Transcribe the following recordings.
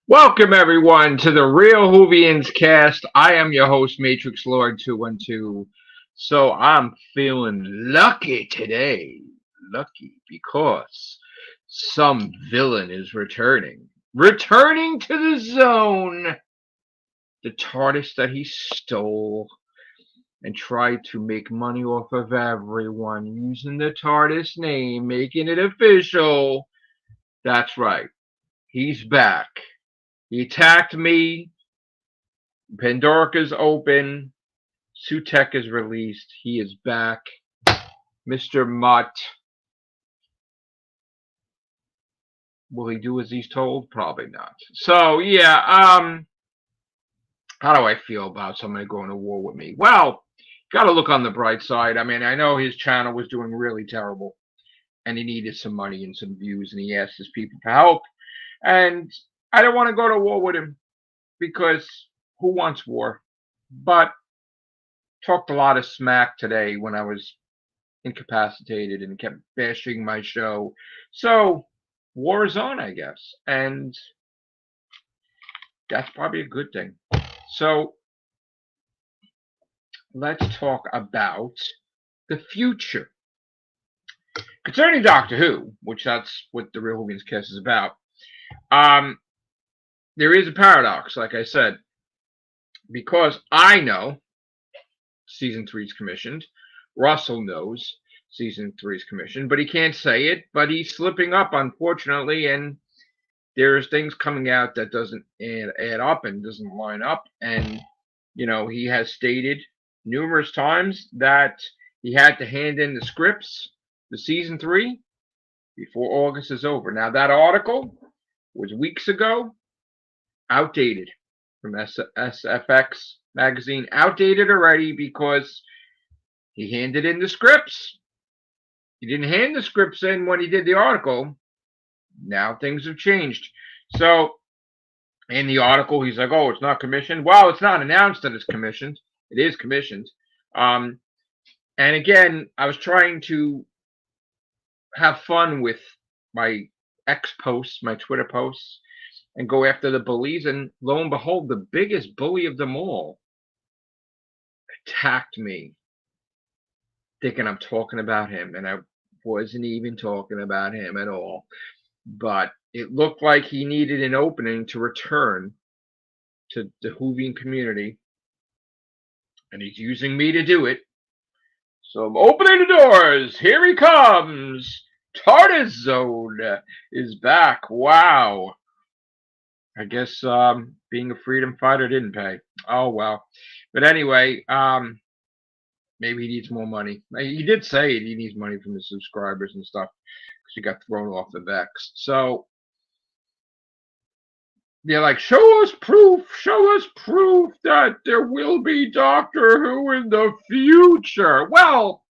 Welcome everyone to the Real Whovians cast. I am your host, Matrix Lord 212. So I'm feeling lucky today. Lucky because some villain is returning. Returning to the zone. The TARDIS that he stole and tried to make money off of everyone using the TARDIS name, making it official. That's right. He's back. He attacked me. Pandorica's open. Sutek is released. He is back. Mr. Mutt. Will he do as he's told? Probably not. So yeah, how do I feel about somebody going to war with me? Well, gotta look on the bright side. I mean, I know his channel was doing really terrible and he needed some money and some views and he asked his people for help. And I don't want to go to war with him because who wants war? But talked a lot of smack today when I was incapacitated and kept bashing my show. So war is on, I guess, and that's probably a good thing. So let's talk about the future concerning Doctor Who, which that's what the Real Whovians cast is about. Um, there is a paradox, like I said, because I know season three is commissioned. Russell knows season three is commissioned, but he can't say it. But he's slipping up, unfortunately, and there's things coming out that doesn't add up and doesn't line up. And, he has stated numerous times that he had to hand in the scripts to season three before August is over. Now, that article was weeks ago, outdated from SFX magazine, outdated already because he handed in the scripts. He didn't hand the scripts in when he did the article. Now things have changed. So in the article, he's like, "Oh, it's not commissioned." Well, it's not announced that it's commissioned. It is commissioned. And again, I was trying to have fun with my X posts, my Twitter posts, and go after the bullies. And lo and behold, the biggest bully of them all attacked me, thinking I'm talking about him, and I wasn't even talking about him at all. But it looked like he needed an opening to return to the Whovian community, and he's using me to do it. So I'm opening the doors. Here he comes. TARDIS Zone is back. Wow. I guess being a freedom fighter didn't pay. Oh well. But anyway, maybe he needs more money. He did say he needs money from his subscribers and stuff because he got thrown off the Vex. So they're like, show us proof that there will be Doctor Who in the future. Well,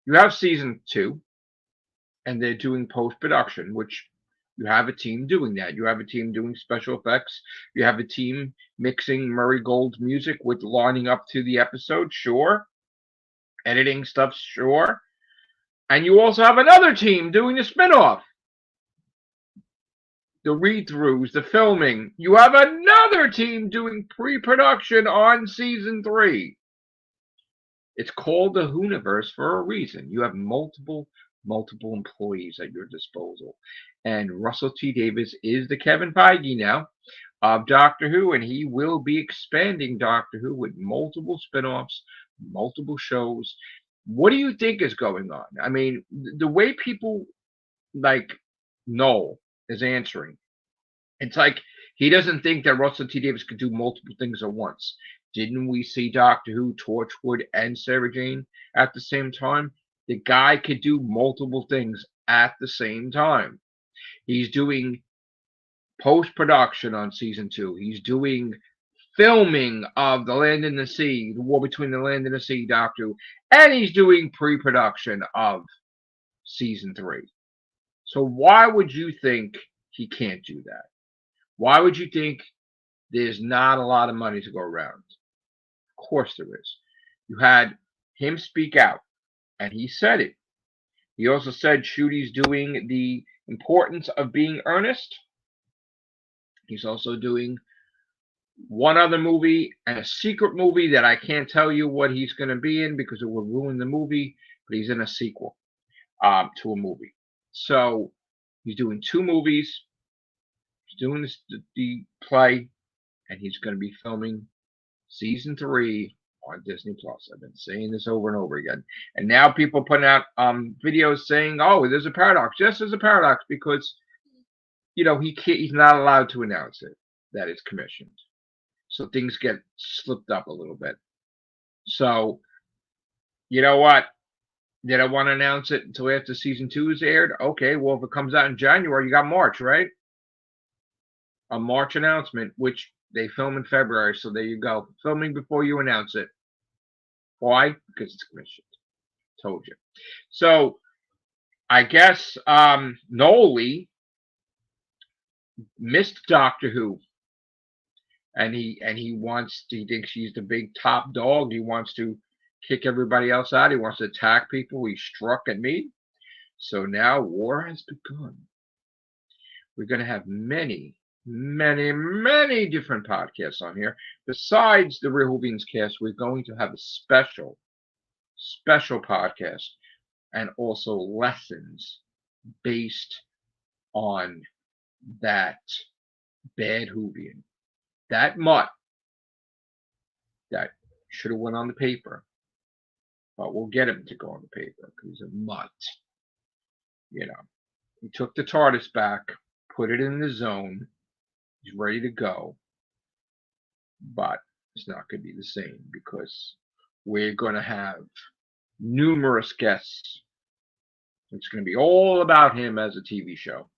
you have season two, and they're doing post production, which you have a team doing that. You have a team doing special effects. You have a team mixing Murray Gold's music with lining up to the episode, sure. Editing stuff, sure. And you also have another team doing the spin-off, the read-throughs, the filming. You have another team doing pre-production on season three. It's called the Whoniverse for a reason. You have multiple employees at your disposal. And Russell T Davies is the Kevin Feige now of Doctor Who, and he will be expanding Doctor Who with multiple spin-offs, multiple shows. What do you think is going on? I mean, the way people like Noel is answering, it's like he doesn't think that Russell T Davies could do multiple things at once. Didn't we see Doctor Who, Torchwood, and Sarah Jane at the same time? The guy could do multiple things at the same time. He's doing post production on season two. He's doing filming of The Land and the Sea, the War Between the Land and the Sea, Doctor Who, and he's doing pre production of season three. So why would you think he can't do that? Why would you think there's not a lot of money to go around? Of course there is. You had him speak out, and he said it. He also said Shudi's doing the importance of being earnest. He's also doing one other movie and a secret movie that I can't tell you what he's going to be in because it will ruin the movie. But he's in a sequel to a movie. So he's doing two movies. He's doing the play, and he's going to be filming season 3 on Disney Plus. I've been saying this over and over again, and now people putting out videos saying, "Oh, there's a paradox." Yes, there's a paradox because he's not allowed to announce it that it's commissioned, so things get slipped up a little bit. So you know what? They don't want to announce it until after season 2 is aired. Okay, well if it comes out in January, you got March, right? A March announcement, which they film in February. So there you go, filming before you announce it. Why? Because it's commissioned. Told you. So I guess Noli missed Doctor Who, and he thinks he's the big top dog. He wants to kick everybody else out. He wants to attack people. He struck at me. So now war has begun. We're going to have many, many, many different podcasts on here. Besides the Real Whovians cast, we're going to have a special podcast and also lessons based on that bad Whovian, that mutt that should have went on the paper, but we'll get him to go on the paper because he's a mutt. He took the TARDIS back, put it in the zone. He's ready to go, but it's not going to be the same because we're going to have numerous guests. It's going to be all about him as a TV show.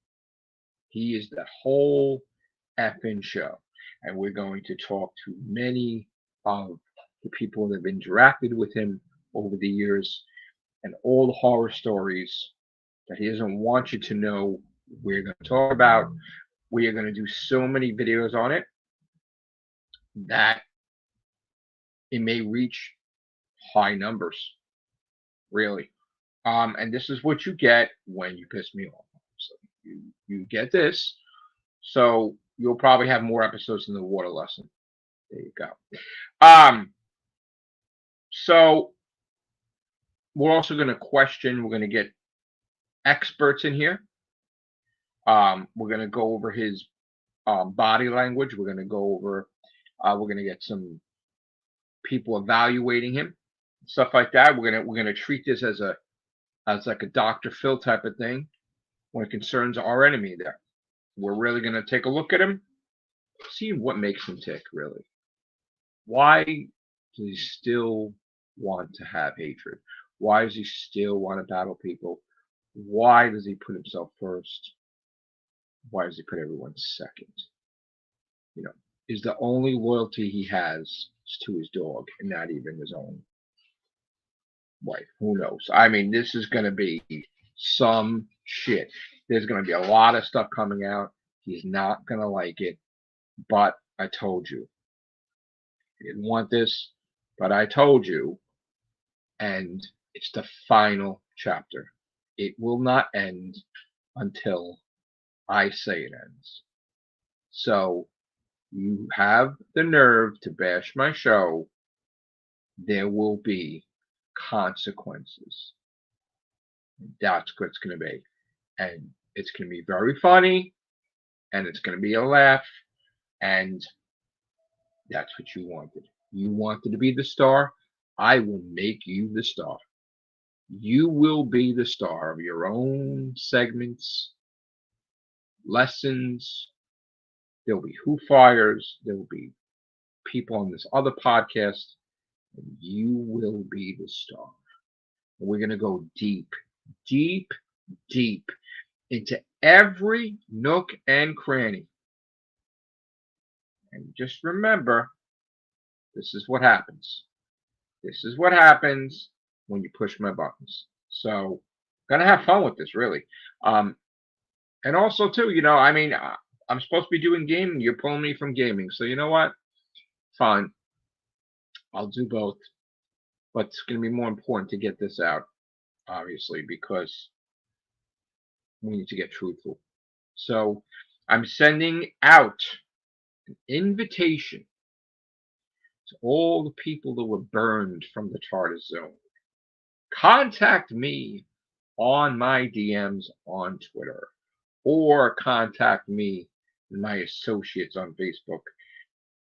He is the whole effing show. And we're going to talk to many of the people that have interacted with him over the years and all the horror stories that he doesn't want you to know. We're going to talk about. We are going to do so many videos on it that it may reach high numbers. Really. And this is what you get when you piss me off. So you get this. So you'll probably have more episodes than the water lesson. There you go. So we're also going to we're going to get experts in here. We're going to go over his body language. We're going to go over, we're going to get some people evaluating him, stuff like that. We're going to treat this as like a Dr. Phil type of thing when it concerns our enemy there. We're really going to take a look at him, see what makes him tick, really. Why does he still want to have hatred? Why does he still want to battle people? Why does he put himself first? Why does he put everyone second? Is the only loyalty he has is to his dog and not even his own wife. Who knows? I mean, this is going to be some shit. There's going to be a lot of stuff coming out. He's not going to like it, but I told you. He didn't want this, but I told you, and it's the final chapter. It will not end until I say it ends. So you have the nerve to bash my show, there will be consequences. That's what it's going to be. And it's going to be very funny, and it's going to be a laugh, and that's what you wanted. You wanted to be the star. I will make you the star. You will be the star of your own segments, lessons. There will be Who Fires. There will be people on this other podcast, and you will be the star. And we're going to go deep, deep, deep into every nook and cranny. And just remember, this is what happens. This is what happens when you push my buttons. So, gonna have fun with this, really. And also, too, I'm supposed to be doing gaming. You're pulling me from gaming. So, you know what? Fine. I'll do both. But it's going to be more important to get this out, obviously, because we need to get truthful. So, I'm sending out an invitation to all the people that were burned from the TARDIS zone. Contact me on my DMs on Twitter, or contact me and my associates on Facebook,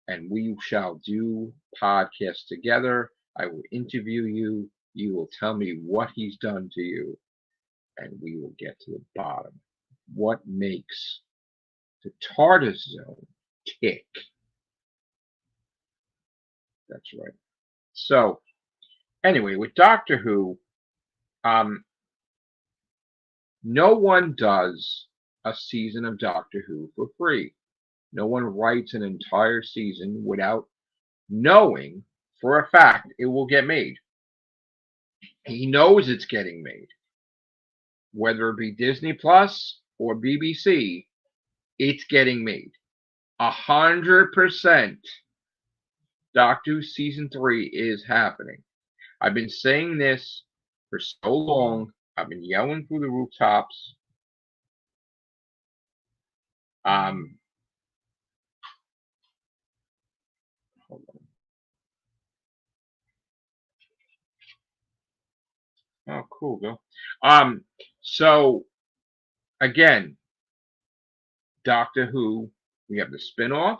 and we shall do podcasts together. I will interview you. You will tell me what he's done to you, and we will get to the bottom. What makes the TARDIS zone tick? That's right. So, anyway, with Doctor Who, no one does a season of Doctor Who for free. No one writes an entire season without knowing for a fact it will get made. He knows it's getting made. Whether it be Disney Plus or BBC, it's getting made. 100% Doctor Who Season 3 is happening. I've been saying this for so long. I've been yelling through the rooftops. Hold on. Oh, cool, Bill. So again, Doctor Who, we have the spin-off.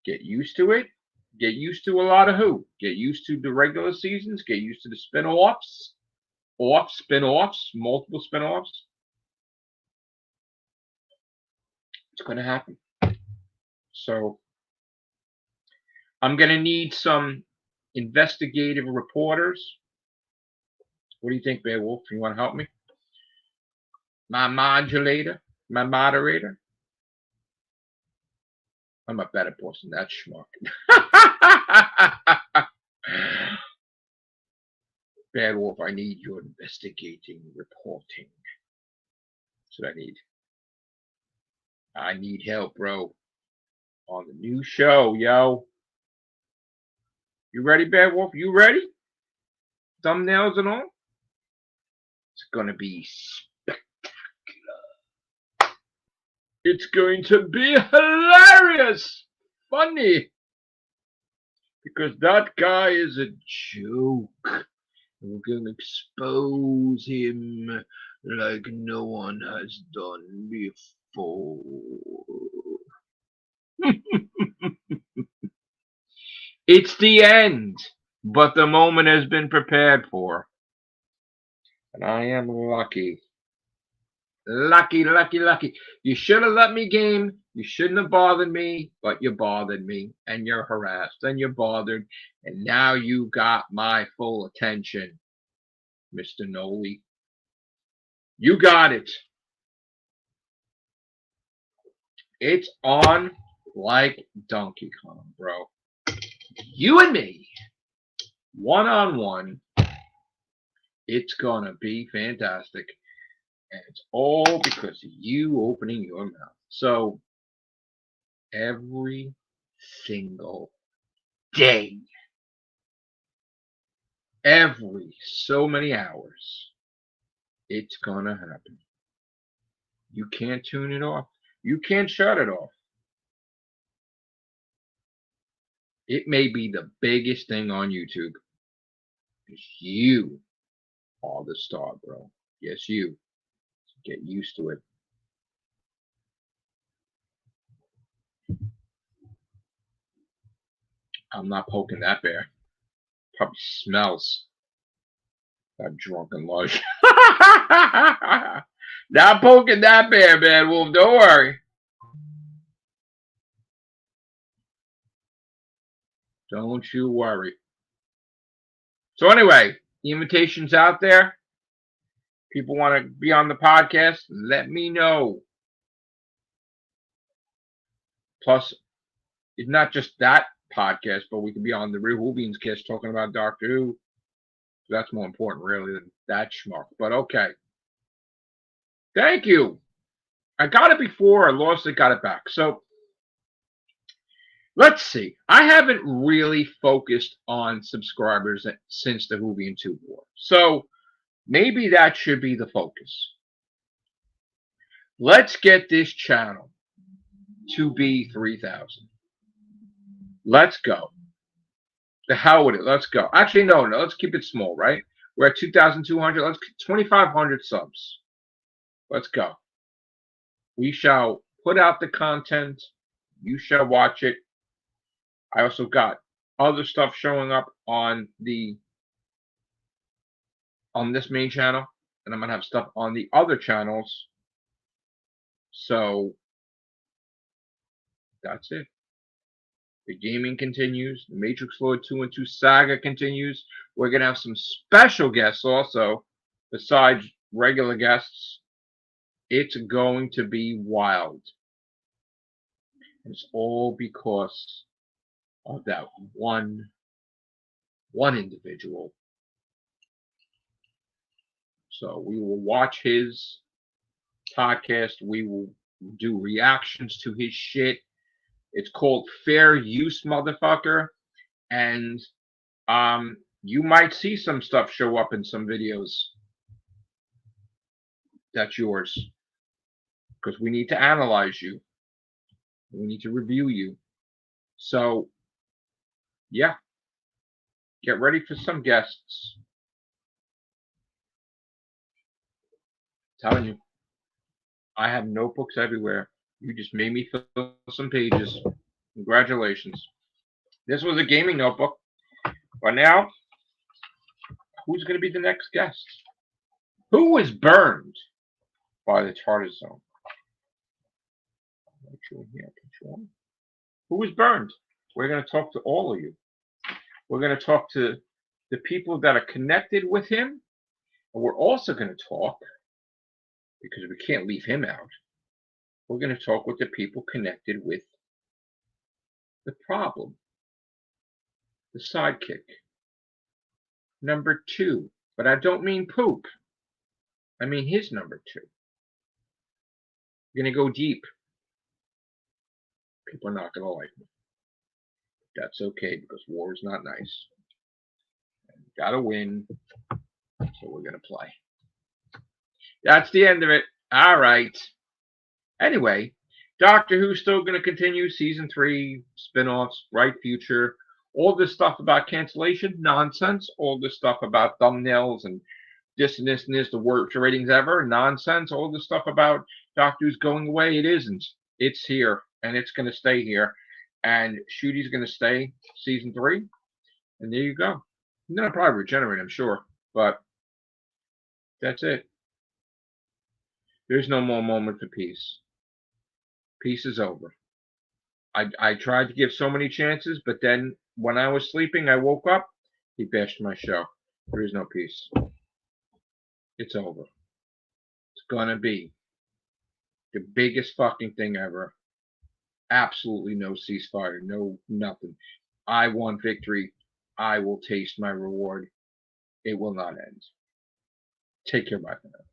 Get used to it. Get used to a lot of Who. Get used to the regular seasons. Get used to the spin-offs. Spin-offs, multiple spin-offs. It's going to happen. So I'm going to need some investigative reporters. What do you think, Beowulf? You want to help me? My moderator? I'm a better person than that schmuck. Beowulf, I need your investigating reporting. That's what I need. I need help, bro. On the new show, yo. You ready, Beowulf? You ready? Thumbnails and all? It's gonna be spectacular. It's going to be hilarious. Funny. Because that guy is a joke. We're gonna expose him like no one has done before. It's the end, but the moment has been prepared for. And I am lucky. Lucky. You should have let me game. You shouldn't have bothered me, but you bothered me. And you're harassed. And you're bothered. And now you got my full attention, Mr. Noli. You got it. It's on like Donkey Kong, bro. You and me, one-on-one. It's gonna be fantastic. And it's all because of you opening your mouth. So, every single day, every so many hours, it's gonna happen. You can't tune it off. You can't shut it off. It may be the biggest thing on YouTube. You are the star, bro. Yes, you. Get used to it. I'm not poking that bear. Probably smells that drunken lush. Not poking that bear, man, Wolf. Don't worry. Don't you worry. So anyway, the invitation's out there. People want to be on the podcast, let me know. Plus, it's not just that podcast, but we can be on the Real Whovians cast talking about Doctor Who. That's more important, really, than that schmuck. But okay. Thank you. I got it before. I lost it, got it back. So, let's see. I haven't really focused on subscribers since the Whovian 2 war. So, maybe that should be the focus. Let's get this channel to be 3,000. Let's go. The hell with it. Let's go. Actually, no. Let's keep it small, right? We're at 2,200. Let's 2,500 subs. Let's go. We shall put out the content. You shall watch it. I also got other stuff showing up on this main channel, and I'm gonna have stuff on the other channels. So that's it. The gaming continues. The Matrix Lord 2 and 2 saga continues. We're gonna have some special guests also, besides regular guests. It's going to be wild. It's all because of that one individual. So we will watch his podcast. We will do reactions to his shit. It's called Fair Use, motherfucker. And you might see some stuff show up in some videos. That's yours. Because we need to analyze you. We need to review you. So, yeah. Get ready for some guests. I'm telling you. I have notebooks everywhere. You just made me fill some pages. Congratulations. This was a gaming notebook. But now, who's going to be the next guest? Who was burned by the Charter Zone? Who was burned? We're going to talk to all of you. We're going to talk to the people that are connected with him. And we're also going to talk, because we can't leave him out, we're going to talk with the people connected with the problem, the sidekick. Number 2. But I don't mean poop. I mean his number 2. We're going to go deep. People are not going to like me. That's okay, because war is not nice. And we got to win, so we're going to play. That's the end of it. All right. Anyway, Doctor Who's still going to continue. Season 3, spin-offs, Bright Future. All this stuff about cancellation, nonsense. All this stuff about thumbnails and this and this and this, the worst ratings ever, nonsense. All this stuff about Doctor Who's going away, it isn't. It's here, and it's going to stay here. And Shooty's going to stay season 3. And there you go. And then I'll probably regenerate, I'm sure. But that's it. There's no more moment for peace. Peace is over. I tried to give so many chances, but then when I was sleeping, I woke up, he bashed my show. There is no peace. It's over. It's gonna be the biggest fucking thing ever. Absolutely no ceasefire, no nothing. I won victory. I will taste my reward. It will not end. Take care, bye for now.